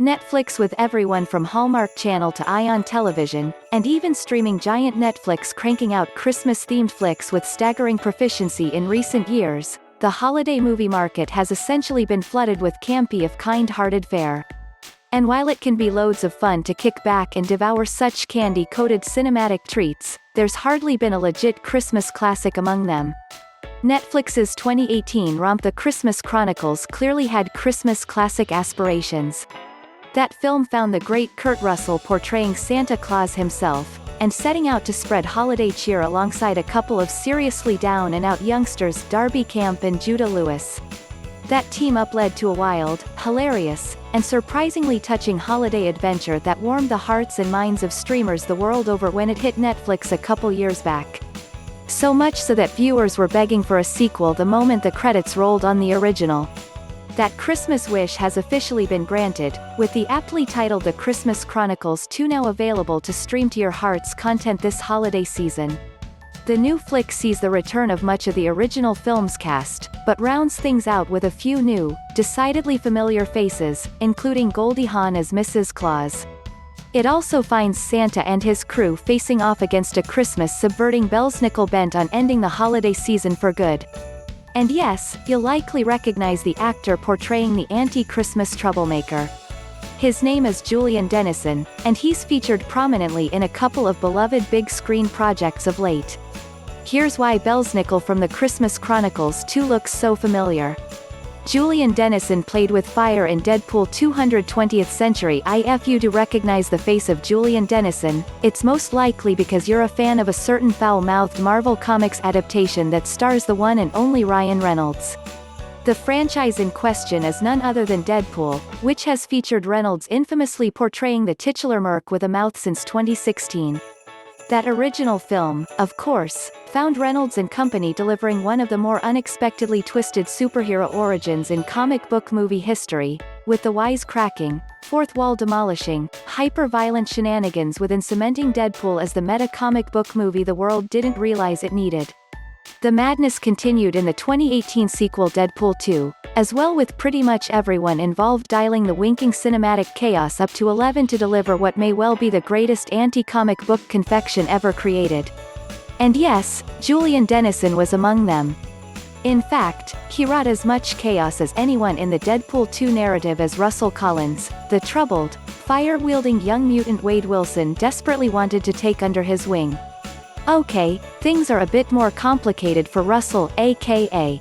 Netflix with everyone from Hallmark Channel to Ion Television, and even streaming giant Netflix cranking out Christmas-themed flicks with staggering proficiency in recent years, the holiday movie market has essentially been flooded with campy-if-kind-hearted fare. And while it can be loads of fun to kick back and devour such candy-coated cinematic treats, there's hardly been a legit Christmas classic among them. Netflix's 2018 romp The Christmas Chronicles clearly had Christmas classic aspirations. That film found the great Kurt Russell portraying Santa Claus himself, and setting out to spread holiday cheer alongside a couple of seriously down-and-out youngsters, Darby and Judah Lewis. That team-up led to a wild, hilarious, and surprisingly touching holiday adventure that warmed the hearts and minds of streamers the world over when it hit Netflix a couple years back. So much so that viewers were begging for a sequel the moment the credits rolled on the original. That Christmas wish has officially been granted, with the aptly titled The Christmas Chronicles 2 now available to stream to your heart's content this holiday season. The new flick sees the return of much of the original film's cast, but rounds things out with a few new, decidedly familiar faces, including Goldie Hawn as Mrs. Claus. It also finds Santa and his crew facing off against a Christmas-subverting Belsnickel bent on ending the holiday season for good. And yes, you'll likely recognize the actor portraying the anti-Christmas troublemaker. His name is Julian Dennison, and he's featured prominently in a couple of beloved big-screen projects of late. Here's why Belsnickel from The Christmas Chronicles 2 looks so familiar. Julian Dennison played with fire in Deadpool 220th Century. If you do recognize the face of Julian Dennison, it's most likely because you're a fan of a certain foul-mouthed Marvel Comics adaptation that stars the one and only Ryan Reynolds. The franchise in question is none other than Deadpool, which has featured Reynolds infamously portraying the titular merc with a mouth since 2016. That original film, of course, found Reynolds and company delivering one of the more unexpectedly twisted superhero origins in comic book movie history, with the wisecracking, fourth-wall demolishing, hyper-violent shenanigans within cementing Deadpool as the meta-comic book movie the world didn't realize it needed. The madness continued in the 2018 sequel Deadpool 2, as well, with pretty much everyone involved dialing the winking cinematic chaos up to 11 to deliver what may well be the greatest anti-comic book confection ever created. And yes, Julian Dennison was among them. In fact, he wrought as much chaos as anyone in the Deadpool 2 narrative as Russell Collins, the troubled, fire-wielding young mutant Wade Wilson desperately wanted to take under his wing. Okay, things are a bit more complicated for Russell, a.k.a.